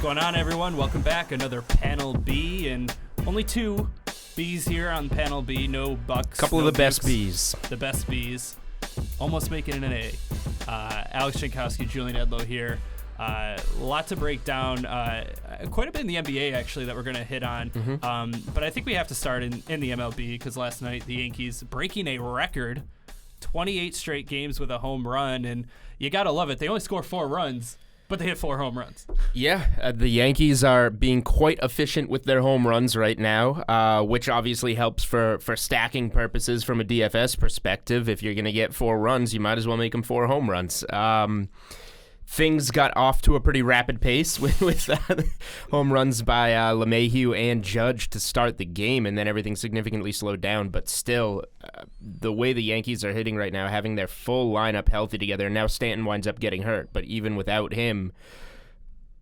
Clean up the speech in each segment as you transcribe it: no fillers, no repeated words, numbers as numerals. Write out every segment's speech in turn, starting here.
going on, everyone? Welcome back. Another Panel B, and only two Bs here on Panel B. No Bucks. Couple no of the best Dukes. Bs. The best Bs. Almost making it an A. Alex Jankowski, Julian Edlow here. A lot to break down. Quite a bit in the NBA, actually, that we're going to hit on. But I think we have to start in the MLB because last night the Yankees breaking a record, 28 straight games with a home run, and you got to love it. They only score 4 runs. But they hit 4 home runs. Yeah, the Yankees are being quite efficient with their home runs right now, which obviously helps for stacking purposes from a DFS perspective. If you're going to get 4 runs, you might as well make them 4 home runs. Things got off to a pretty rapid pace with home runs by LeMahieu and Judge to start the game, and then everything significantly slowed down. But still, the way the Yankees are hitting right now, having their full lineup healthy together, and now Stanton winds up getting hurt. But even without him,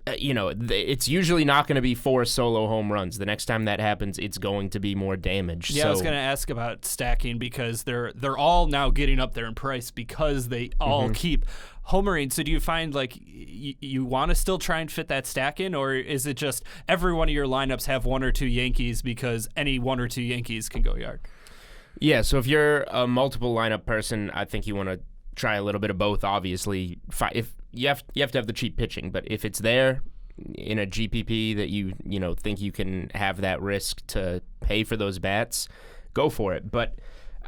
it's usually not going to be 4 solo home runs. The next time that happens, it's going to be more damage. Yeah, I was going to ask about stacking because they're all now getting up there in price because they all keep homering. So do you find like you want to still try and fit that stack in, or is it just every one of your lineups have 1 or 2 Yankees because any 1 or 2 Yankees can go yard? Yeah, so if you're a multiple lineup person, I think you want to try a little bit of both. Obviously, if you have to have the cheap pitching, but if it's there in a GPP that you think you can have that risk to pay for those bats, go for it. But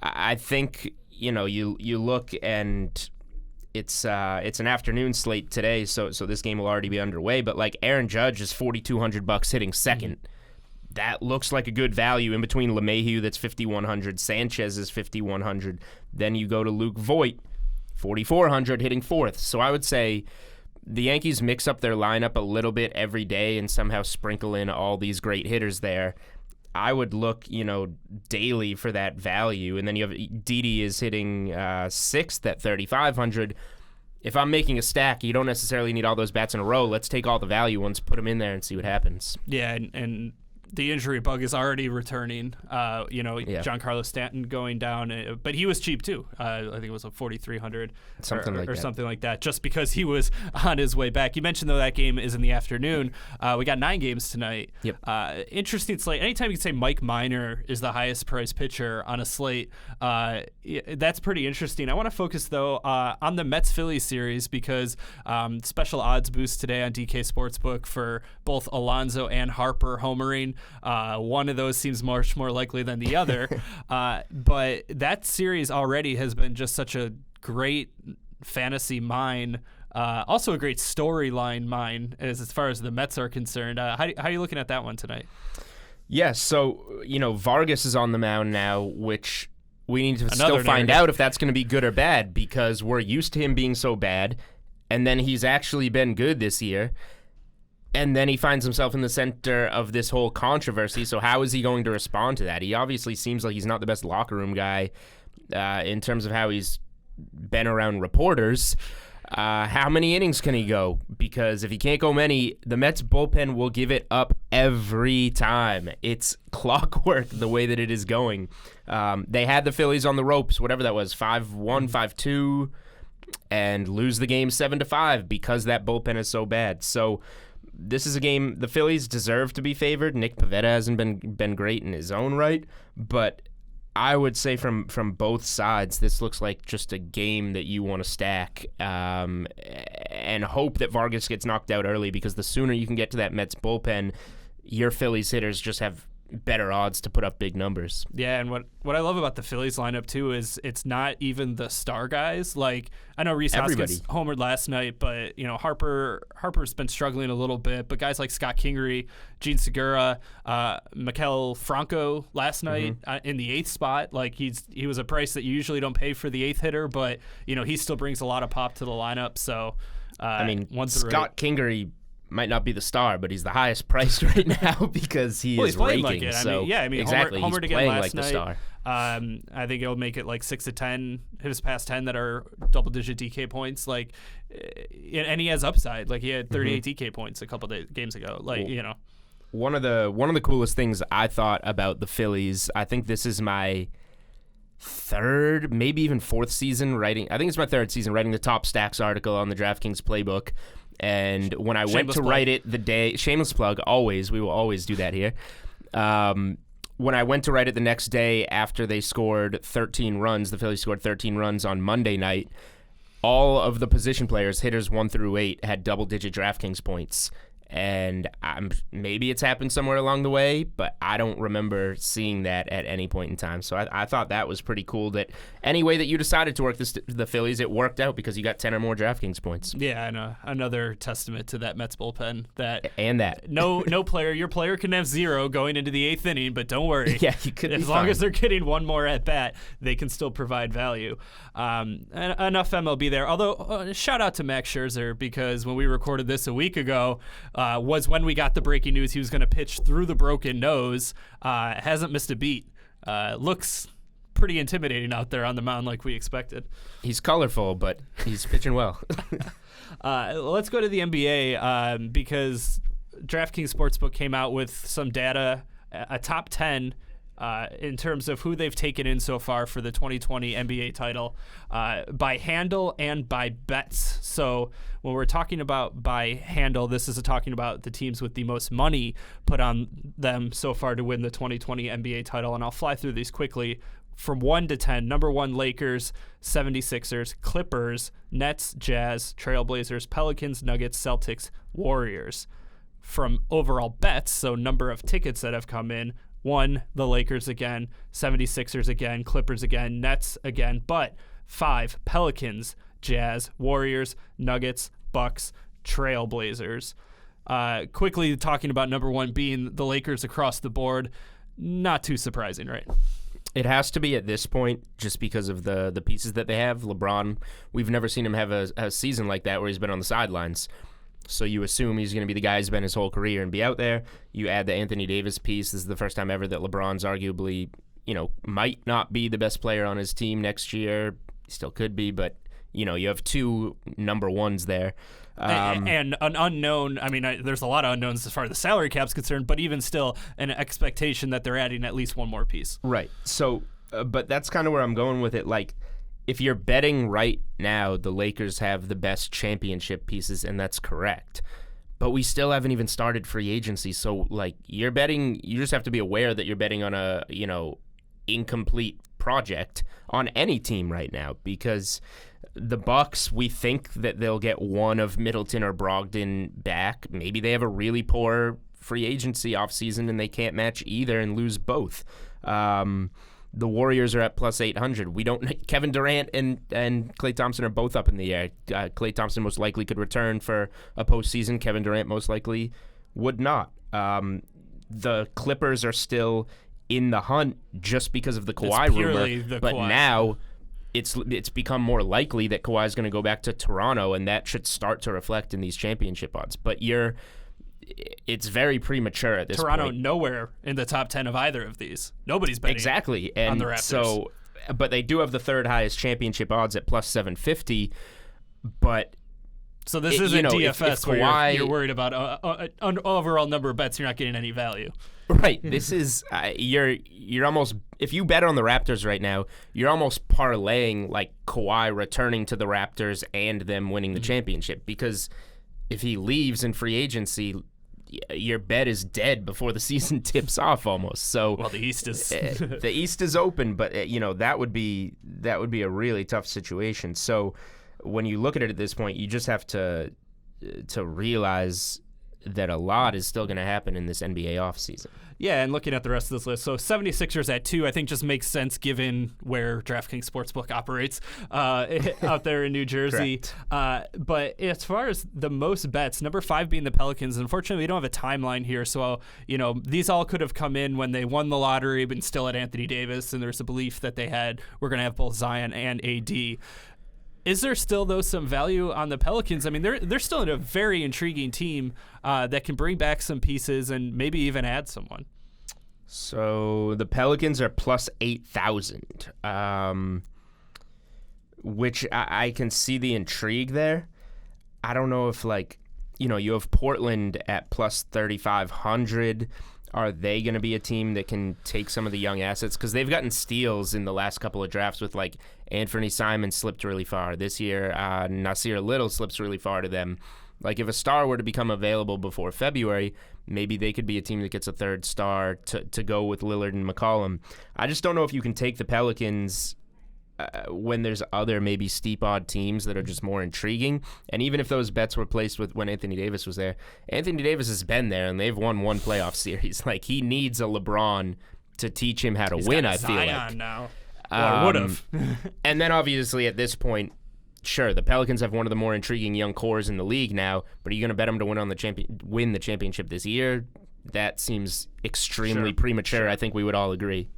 I think you look and it's an afternoon slate today, so this game will already be underway. But like Aaron Judge is $4,200 hitting second. That looks like a good value in between LeMahieu, that's $5,100. Sanchez is $5,100. Then you go to Luke Voit, $4,400 hitting fourth. So I would say the Yankees mix up their lineup a little bit every day and somehow sprinkle in all these great hitters there. I would look, daily for that value. And then you have Didi is hitting sixth at $3,500. If I'm making a stack, you don't necessarily need all those bats in a row. Let's take all the value ones, put them in there, and see what happens. Yeah, and the injury bug is already returning. Giancarlo Stanton going down, but he was cheap too. I think it was like $4,300 something like that, just because he was on his way back. You mentioned though that game is in the afternoon. We got 9 games tonight. Yep. Interesting slate. Anytime you can say Mike Minor is the highest priced pitcher on a slate, that's pretty interesting. I want to focus though on the Mets-Phillies series because special odds boost today on DK Sportsbook for both Alonso and Harper homering. One of those seems much more likely than the other. But that series already has been just such a great fantasy mine. Also a great storyline mine as far as the Mets are concerned. How are you looking at that one tonight? Yeah, so, Vargas is on the mound now, which we need to still find out if that's going to be good or bad because we're used to him being so bad, and then he's actually been good this year. And then he finds himself in the center of this whole controversy. So how is he going to respond to that? He obviously seems like he's not the best locker room guy in terms of how he's been around reporters. How many innings can he go? Because if he can't go many, the Mets bullpen will give it up every time. It's clockwork the way that it is going. They had the Phillies on the ropes, whatever that was, 5-1, 5-2, and lose the game 7-5 because that bullpen is so bad. So this is a game the Phillies deserve to be favored. Nick Pivetta hasn't been great in his own right, but I would say from both sides, this looks like just a game that you want to stack and hope that Vargas gets knocked out early because the sooner you can get to that Mets bullpen, your Phillies hitters just have better odds to put up big numbers. Yeah, and what I love about the Phillies lineup too is it's not even the star guys. Like I know Rhys Hoskins homered last night, but Harper's been struggling a little bit. But guys like Scott Kingery, Gene Segura, Maikel Franco last night in the 8th spot. Like he was a price that you usually don't pay for the 8th hitter, but he still brings a lot of pop to the lineup. So Scott Kingery might not be the star, but he's the highest priced right now because he's raking. Like it. So exactly, homered he's again playing last like night. The star. I think it'll make it like 6 to 10, his past 10 that are double-digit DK points. Like, and he has upside. Like he had 38 DK points a couple games ago. Like one of the coolest things I thought about the Phillies. I think this is my 3rd, maybe even 4th season writing. I think it's my 3rd season writing the top stacks article on the DraftKings playbook. And when I went to write it the day, shameless plug, we will always do that here. When I went to write it the next day after they scored 13 runs, the Phillies scored 13 runs on Monday night, all of the position players, hitters 1 through 8, had double-digit DraftKings points. And maybe it's happened somewhere along the way, but I don't remember seeing that at any point in time. So I thought that was pretty cool that any way that you decided to work the Phillies, it worked out because you got 10 or more DraftKings points. Yeah, and another testament to that Mets bullpen. No player, your player can have 0 going into the 8th inning, but don't worry. Yeah, you could as long as they're getting one more at bat, they can still provide value. Enough MLB there. Although, shout out to Max Scherzer, because when we recorded this a week ago, was when we got the breaking news he was going to pitch through the broken nose. Hasn't missed a beat. Looks pretty intimidating out there on the mound like we expected. He's colorful, but he's pitching well. Let's go to the NBA because DraftKings Sportsbook came out with some data, a top 10 in terms of who they've taken in so far for the 2020 NBA title by handle and by bets. So when we're talking about by handle, this is talking about the teams with the most money put on them so far to win the 2020 NBA title. And I'll fly through these quickly from 1 to 10. Number 1, Lakers, 76ers, Clippers, Nets, Jazz, Trailblazers, Pelicans, Nuggets, Celtics, Warriors. From overall bets, so number of tickets that have come in, 1, the Lakers again, 76ers again, Clippers again, Nets again, but 5, Pelicans, Jazz, Warriors, Nuggets, Bucks, Trailblazers. Quickly talking about number 1 being the Lakers across the board, not too surprising, right? It has to be at this point just because of the pieces that they have. LeBron, we've never seen him have a season like that where he's been on the sidelines. So you assume he's going to be the guy who's been his whole career and be out there. You add the Anthony Davis piece. This is the first time ever that LeBron's arguably, might not be the best player on his team next year. He still could be, but, you have 2 number 1s there. And an unknown, there's a lot of unknowns as far as the salary cap's concerned, but even still an expectation that they're adding at least one more piece. Right. So, but that's kind of where I'm going with it. Like, if you're betting right now, the Lakers have the best championship pieces, and that's correct. But we still haven't even started free agency. So, you're betting, you just have to be aware that you're betting on a, incomplete project on any team right now, because the Bucks, we think that they'll get one of Middleton or Brogdon back. Maybe they have a really poor free agency offseason and they can't match either and lose both. The Warriors are at plus 800. We don't. Kevin Durant and Klay Thompson are both up in the air. Klay Thompson most likely could return for a postseason. Kevin Durant most likely would not. The Clippers are still in the hunt just because of the Kawhi rumor. But now it's become more likely that Kawhi is going to go back to Toronto, and that should start to reflect in these championship odds. But it's very premature at this point. Toronto nowhere in the top 10 of either of these. Nobody's betting exactly on the Raptors. But they do have the 3rd highest championship odds at plus 750. But so this isn't DFS if Kawhi, where you're worried about an overall number of bets. You're not getting any value. Right. This is you're almost, if you bet on the Raptors right now, you're almost parlaying Kawhi returning to the Raptors and them winning the championship, because if he leaves in free agency, your bet is dead before the season tips off almost. So the East is the East is open, but that would be a really tough situation. So when you look at it at this point, you just have to realize that a lot is still going to happen in this NBA offseason. Yeah, and looking at the rest of this list, so 76ers at 2, I think just makes sense given where DraftKings Sportsbook operates out there in New Jersey. But as far as the most bets, number 5 being the Pelicans, unfortunately we don't have a timeline here, so these all could have come in when they won the lottery but still had Anthony Davis, and there's a belief that we're going to have both Zion and AD. Is there still, though, some value on the Pelicans? They're still in a very intriguing team that can bring back some pieces and maybe even add someone. So the Pelicans are plus 8,000, which I can see the intrigue there. I don't know if, you have Portland at plus 3,500. Are they going to be a team that can take some of the young assets? Because they've gotten steals in the last couple of drafts with, Anthony Simon slipped really far. This year, Nasir Little slips really far to them. Like, if a star were to become available before February, maybe they could be a team that gets a third star to go with Lillard and McCollum. I just don't know if you can take the Pelicans when there's other maybe steep odd teams that are just more intriguing. And even if those bets were placed with when Anthony Davis was there, Anthony Davis has been there and they've won one playoff series. Like, he needs a LeBron to teach him how to win, I feel like. Now. Or would have. And then obviously at this point, sure, the Pelicans have one of the more intriguing young cores in the league now, but are you going to bet them to win the championship this year? That seems extremely premature. Sure. I think we would all agree.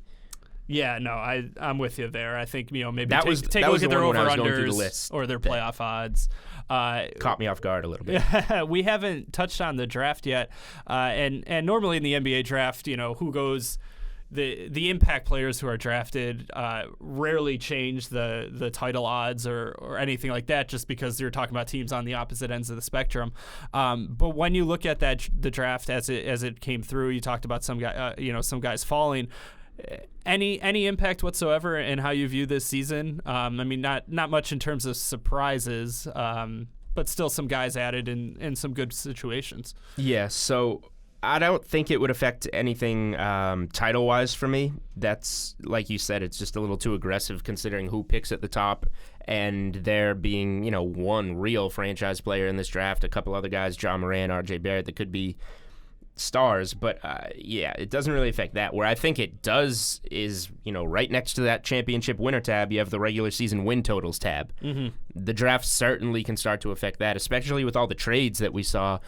Yeah, no, I'm with you there. I think, maybe take a look at their over-unders or their playoff odds. Caught me off guard a little bit. We haven't touched on the draft yet, and normally in the NBA draft, who goes. The impact players who are drafted rarely change the title odds or anything like that, just because you're talking about teams on the opposite ends of the spectrum. But when you look at the draft as it came through, you talked about some guys falling. Any impact whatsoever in how you view this season? Not much in terms of surprises, but still some guys added in some good situations. Yeah. So. I don't think it would affect anything title-wise for me. That's, like you said, it's just a little too aggressive considering who picks at the top and there being, one real franchise player in this draft, a couple other guys, John Moran, RJ Barrett, that could be stars. But, it doesn't really affect that. Where I think it does is, right next to that championship winner tab, you have the regular season win totals tab. Mm-hmm. The draft certainly can start to affect that, especially with all the trades that we saw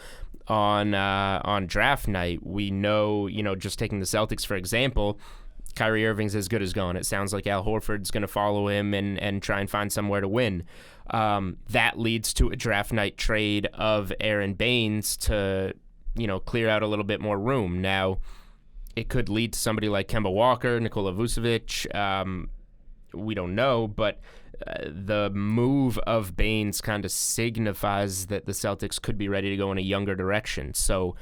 on draft night. We know, just taking the Celtics for example, Kyrie Irving's as good as gone. It sounds like Al Horford's going to follow him and try and find somewhere to win. That leads to a draft night trade of Aaron Baines to, clear out a little bit more room. Now, it could lead to somebody like Kemba Walker, Nikola Vucevic. We don't know, but the move of Baines kind of signifies that the Celtics could be ready to go in a younger direction. So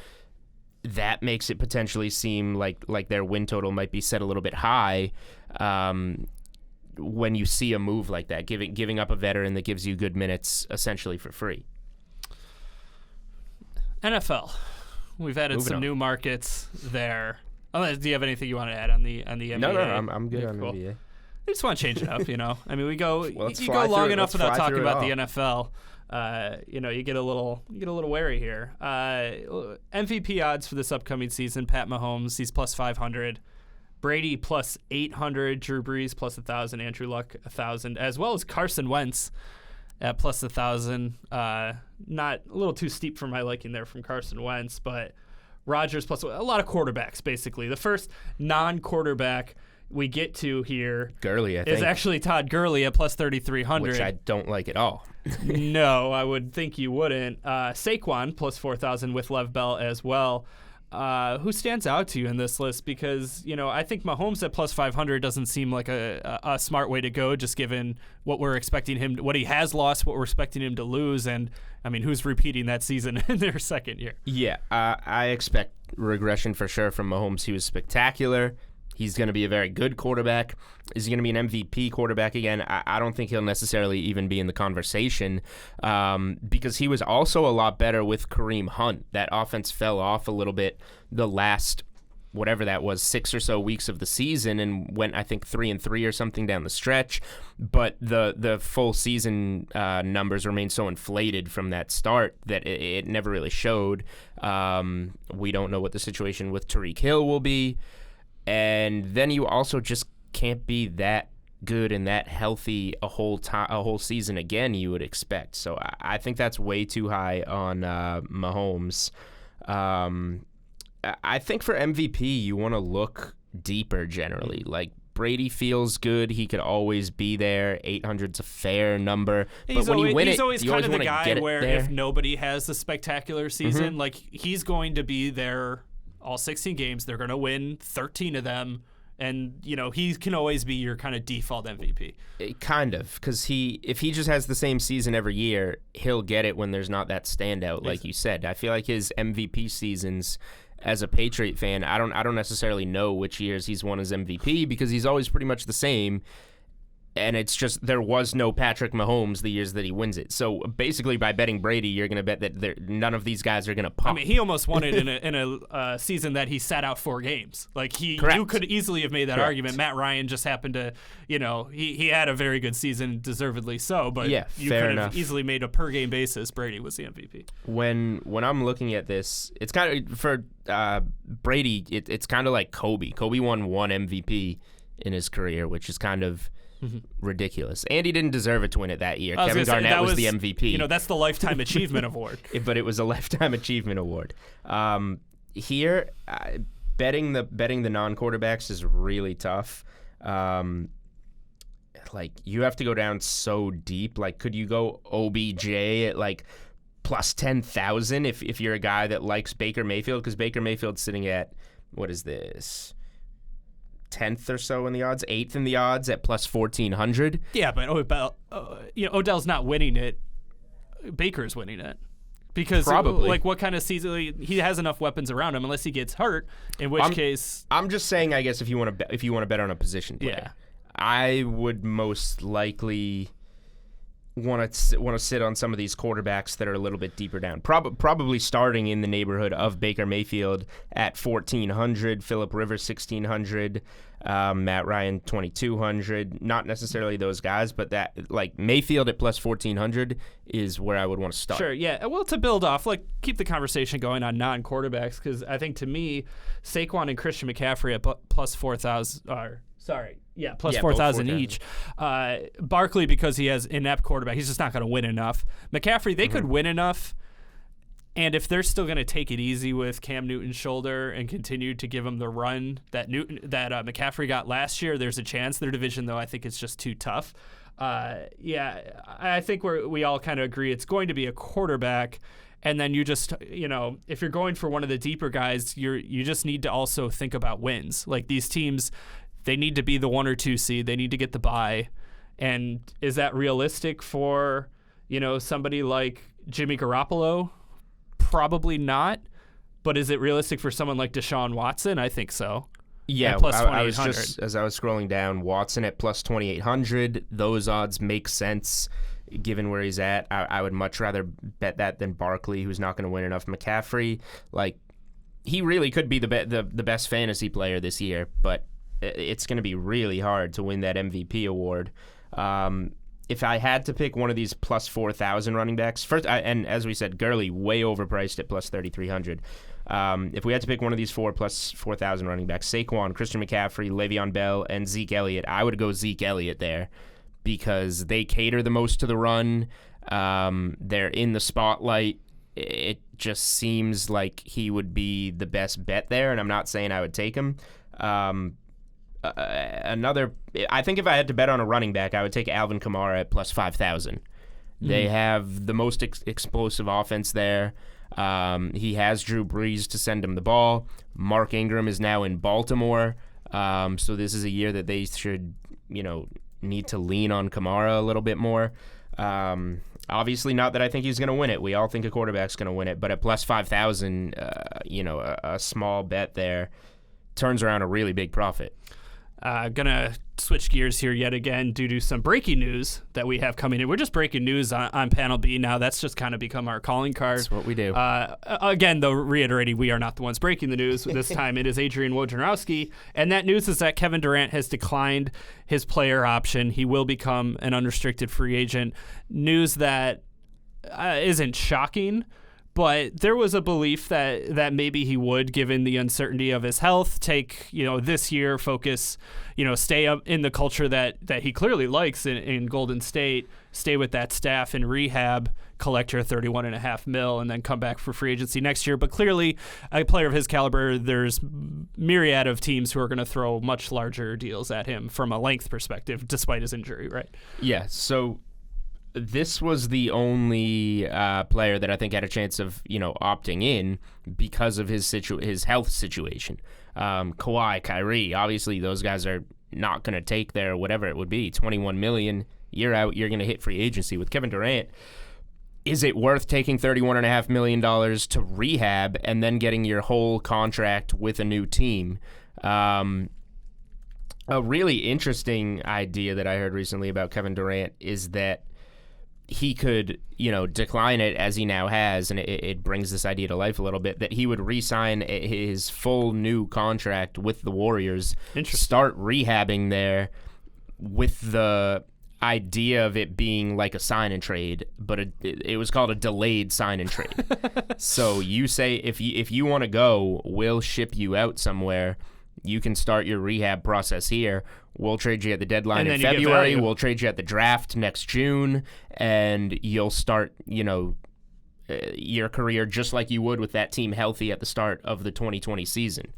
that makes it potentially seem like their win total might be set a little bit high when you see a move like that, giving up a veteran that gives you good minutes essentially for free. NFL. We've added some new markets there. Do you have anything you want to add on the NBA? No, I'm good on NBA. I just want to change it up, we go you go long enough without talking about the NFL. You get a little wary here. MVP odds for this upcoming season: Pat Mahomes, he's plus 500. Brady plus 800. Drew Brees plus 1,000. Andrew Luck 1,000, as well as Carson Wentz at plus 1,000. Not a little too steep for my liking there from Carson Wentz, but Rodgers plus a lot of quarterbacks. Basically, the first non-quarterback we get to here is actually Todd Gurley at plus 3,300. Which I don't like at all. No, I would think you wouldn't. Saquon plus 4,000 with Lev Bell as well. Who stands out to you in this list? Because, I think Mahomes at plus 500 doesn't seem like a smart way to go, just given what we're expecting him, what he has lost, what we're expecting him to lose. And, who's repeating that season in their second year? Yeah, I expect regression for sure from Mahomes. He was spectacular. He's going to be a very good quarterback. Is he going to be an MVP quarterback again? I don't think he'll necessarily even be in the conversation because he was also a lot better with Kareem Hunt. That offense fell off a little bit the last, whatever that was, 6 or so weeks of the season and went, I think, 3-3 or something down the stretch. But the full season numbers remain so inflated from that start that it never really showed. We don't know what the situation with Tyreek Hill will be. And then you also just can't be that good and that healthy a whole season again, you would expect. So I think that's way too high on Mahomes. I think for MVP, you want to look deeper generally. Like, Brady feels good. He could always be there. 800's a fair number. But when you win it, he's always you kind always of the guy where there. If nobody has a spectacular season, like, he's going to be there all 16 games. They're going to win 13 of them. And, he can always be your kind of default MVP. Kind of, because if he just has the same season every year, he'll get it when there's not that standout, like you said. I feel like his MVP seasons, as a Patriot fan, I don't necessarily know which years he's won as MVP because he's always pretty much the same. And it's just there was no Patrick Mahomes the years that he wins it. So basically, by betting Brady, you're going to bet that none of these guys are going to pop. I mean, he almost won it in a season that he sat out 4 games. Like you could easily have made that argument. Matt Ryan just happened to, he had a very good season, deservedly so. But you could have easily made a per game basis. Brady was the MVP. When I'm looking at this, it's kind of for Brady. It's kind of like Kobe. Kobe won 1 MVP in his career, which is kind of ridiculous. And he didn't deserve it to win it that year. Kevin Durant was the MVP. That's the Lifetime Achievement Award. But it was a Lifetime Achievement Award. Here, betting the non-quarterbacks is really tough. Like, you have to go down so deep. Like, could you go OBJ at like plus 10,000 if you're a guy that likes Baker Mayfield? Because Baker Mayfield's sitting at, what is this, 10th or so in the odds, 8th in the odds at plus 1,400. Yeah, but Odell's not winning it. Baker's winning it. Because probably, like, what kind of season he has enough weapons around him unless he gets hurt, in which case I'm just saying, I guess if you want to bet on a position player, I would most likely want to sit on some of these quarterbacks that are a little bit deeper down. Probably starting in the neighborhood of Baker Mayfield at 1,400, Phillip Rivers 1,600, Matt Ryan 2,200. Not necessarily those guys, but that, like, Mayfield at plus 1,400 is where I would want to start. Sure, yeah. Well, to build off, like, keep the conversation going on non-quarterbacks, because I think to me, Saquon and Christian McCaffrey at plus 4,000 are. Plus 4,000 each. Barkley, because he has inept quarterback, he's just not going to win enough. McCaffrey, they could win enough, and if they're still going to take it easy with Cam Newton's shoulder and continue to give him the run that McCaffrey got last year, there's a chance. Their division, though, I think it's just too tough. I think we all kind of agree it's going to be a quarterback. And then you just, if you're going for one of the deeper guys, you just need to also think about wins. Like, these teams, they need to be the 1 or 2 seed. They need to get the bye. And is that realistic for, somebody like Jimmy Garoppolo? Probably not. But is it realistic for someone like Deshaun Watson? I think so. Yeah, plus I was just, as I was scrolling down, Watson at plus 2,800. Those odds make sense given where he's at. I would much rather bet that than Barkley, who's not going to win enough. McCaffrey, like, he really could be the best fantasy player this year, but it's going to be really hard to win that MVP award. If I had to pick one of these plus 4,000 running backs, first, and as we said, Gurley way overpriced at plus 3,300. If we had to pick one of these 4 plus 4,000 running backs, Saquon, Christian McCaffrey, Le'Veon Bell, and Zeke Elliott, I would go Zeke Elliott there because they cater the most to the run. They're in the spotlight. It just seems like he would be the best bet there, and I'm not saying I would take him. I think if I had to bet on a running back, I would take Alvin Kamara at plus 5,000. They have the most explosive offense there. He has Drew Brees to send him the ball. Mark Ingram is now in Baltimore. So this is a year that they should, need to lean on Kamara a little bit more. Obviously not that I think he's going to win it. We all think a quarterback's going to win it. But at plus 5,000, a small bet there turns around a really big profit. Gonna switch gears here yet again due to some breaking news that we have coming in. We're just breaking news on Panel B now. That's just kind of become our calling card. That's what we do. Again, though, reiterating, we are not the ones breaking the news. This time it is Adrian Wojnarowski. And that news is that Kevin Durant has declined his player option. He will become an unrestricted free agent. News that isn't shocking, but there was a belief that maybe he would, given the uncertainty of his health, take this year, focus, stay up in the culture that he clearly likes in Golden State, stay with that staff in rehab, collect your $31.5 million, and then come back for free agency next year. But clearly, a player of his caliber, there's myriad of teams who are going to throw much larger deals at him from a length perspective, despite his injury, right? Yeah. So this was the only player that I think had a chance of, opting in because of his health situation. Kawhi, Kyrie, obviously those guys are not going to take their whatever it would be, $21 million. You're out. You're going to hit free agency. With Kevin Durant, is it worth taking $31.5 million to rehab and then getting your whole contract with a new team? A really interesting idea that I heard recently about Kevin Durant is that he could, decline it as he now has, and it brings this idea to life a little bit, that he would re-sign his full new contract with the Warriors, start rehabbing there with the idea of it being like a sign and trade, but it was called a delayed sign and trade. So you say, if you want to go, we'll ship you out somewhere. You can start your rehab process here. We'll trade you at the deadline in February. We'll trade you at the draft next June, and you'll start, your career just like you would with that team healthy at the start of the 2020 season.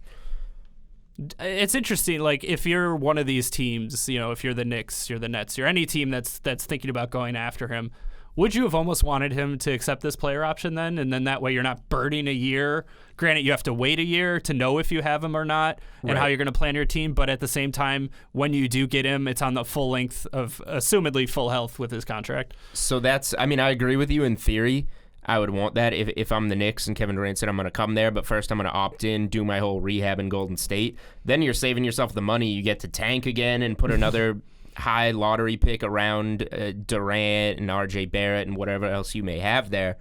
It's interesting. Like, if you're one of these teams, if you're the Knicks, you're the Nets, you're any team that's thinking about going after him, would you have almost wanted him to accept this player option then? And then that way you're not burning a year. Granted, you have to wait a year to know if you have him or not and how you're going to plan your team. But at the same time, when you do get him, it's on the full length of assumedly full health with his contract. So I agree with you in theory. I would want that if I'm the Knicks and Kevin Durant said I'm going to come there, but first I'm going to opt in, do my whole rehab in Golden State. Then you're saving yourself the money. You get to tank again and put another high lottery pick around Durant and RJ Barrett and whatever else you may have there.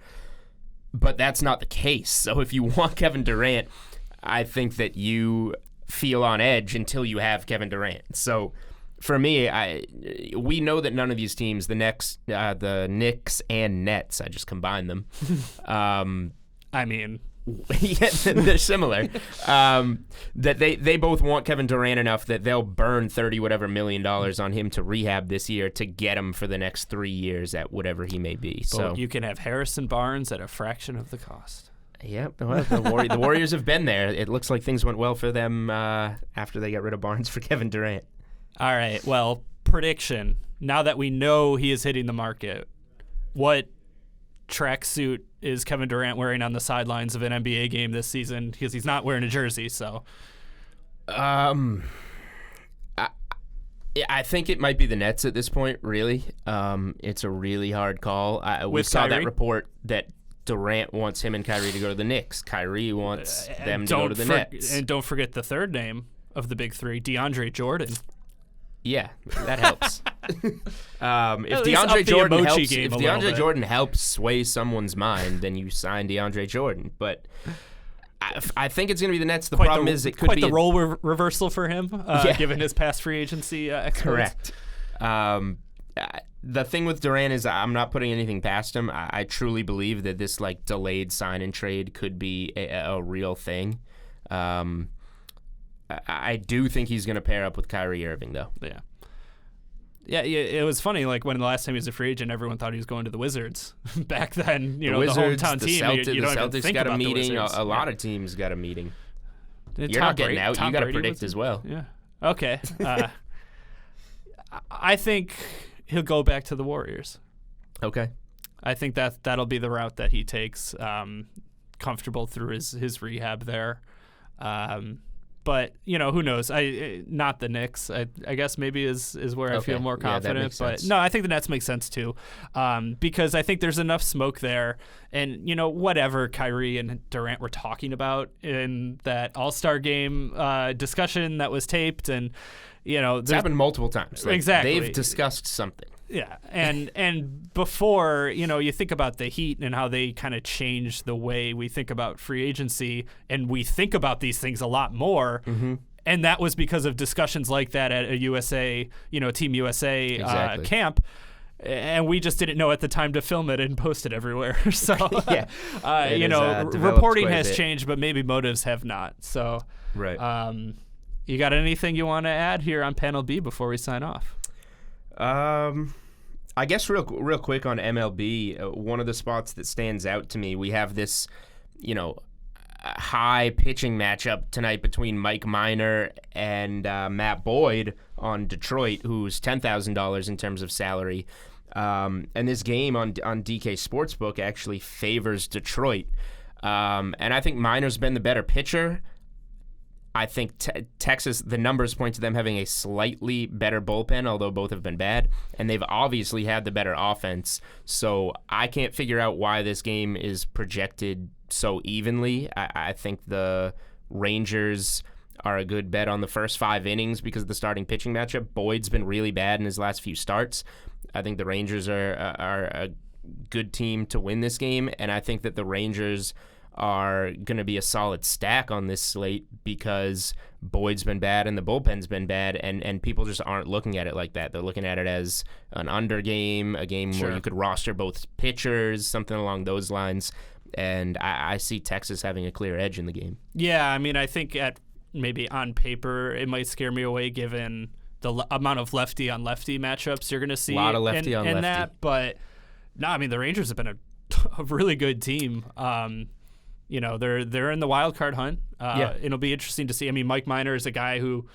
But that's not the case. So if you want Kevin Durant, I think that you feel on edge until you have Kevin Durant. So for me, we know that none of these teams, the Knicks and Nets, I just combined them. Yeah, they're similar. That they both want Kevin Durant enough that they'll burn $30 million on him to rehab this year to get him for the next 3 years at whatever he may be. So you can have Harrison Barnes at a fraction of the cost. Yep. Well, the Warriors have been there. It looks like things went well for them after they got rid of Barnes for Kevin Durant. All right. Well, prediction. Now that we know he is hitting the market, what tracksuit is Kevin Durant wearing on the sidelines of an NBA game this season? Because he's not wearing a jersey, so. I think it might be the Nets at this point, really. It's a really hard call. We saw that report that Durant wants him and Kyrie to go to the Knicks. Kyrie wants them to go to the Nets. And don't forget the third name of the big three, DeAndre Jordan. Yeah, that helps. If DeAndre Jordan helps sway someone's mind, then you sign DeAndre Jordan. But I think it's going to be the Nets. The problem is it could be the role reversal for him, given his past free agency exploits. Correct. The thing with Durant is I'm not putting anything past him. I truly believe that this delayed sign and trade could be a real thing. I do think he's going to pair up with Kyrie Irving, though. Yeah. Yeah, it was funny. Like, when the last time he was a free agent, everyone thought he was going to the Wizards. Back then, the Wizards, the hometown team. The Celtics got a meeting. A lot of teams got a meeting. You're not getting out. You got to predict as well. Yeah. Okay. I think he'll go back to the Warriors. Okay. I think that'll be the route that he takes. Comfortable through his rehab there. But, who knows? Not the Knicks. I guess maybe is where I feel more confident. Yeah, that makes sense. No, I think the Nets make sense too, because I think there's enough smoke there. And, whatever Kyrie and Durant were talking about in that All-Star game discussion that was taped, and, it's happened multiple times. Exactly. They've discussed something. Yeah, and before, you think about the Heat and how they kind of changed the way we think about free agency, and we think about these things a lot more, and that was because of discussions like that at a USA, Team USA camp, and we just didn't know at the time to film it and post it everywhere. So, reporting has changed, but maybe motives have not. So, right. You got anything you want to add here on Panel B before we sign off? I guess real quick on MLB, one of the spots that stands out to me, we have this, high pitching matchup tonight between Mike Minor and Matt Boyd on Detroit, who's $10,000 in terms of salary. And this game on DK Sportsbook actually favors Detroit. And I think Minor's been the better pitcher. I think Texas, the numbers point to them having a slightly better bullpen, although both have been bad, and they've obviously had the better offense. So I can't figure out why this game is projected so evenly. I think the Rangers are a good bet on the first 5 innings because of the starting pitching matchup. Boyd's been really bad in his last few starts. I think the Rangers are a good team to win this game, and I think that the Rangers are going to be a solid stack on this slate because Boyd's been bad and the bullpen's been bad, and people just aren't looking at it like that. They're looking at it as an under game, a game where you could roster both pitchers, something along those lines, and I see Texas having a clear edge in the game. Yeah, I mean, I think maybe on paper it might scare me away given the amount of lefty-on-lefty matchups you're going to see. A lot of lefty-on-lefty. In that, but no, I mean, the Rangers have been a really good team. They're in the wild card hunt. It'll be interesting to see. I mean, Mike Minor is a guy who,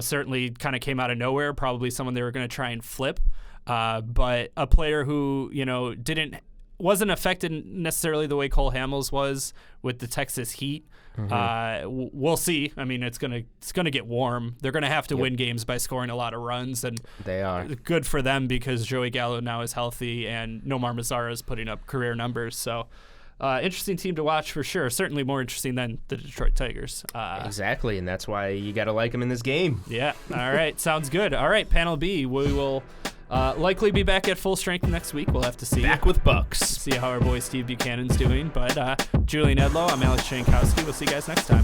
certainly kind of came out of nowhere, probably someone they were going to try and flip, but a player who, wasn't affected necessarily the way Cole Hamels was with the Texas Heat. Mm-hmm. We'll see. I mean, it's gonna get warm. They're gonna have to win games by scoring a lot of runs, and they are good for them because Joey Gallo now is healthy and Nomar Mazara is putting up career numbers. So, interesting team to watch for sure. Certainly more interesting than the Detroit Tigers. Exactly, and that's why you got to like them in this game. Yeah. All right. Sounds good. All right, Panel B. We will likely be back at full strength next week. We'll have to see. Back with Bucks. See how our boy Steve Buchanan's doing. But Julian Edlow, I'm Alex Jankowski. We'll see you guys next time.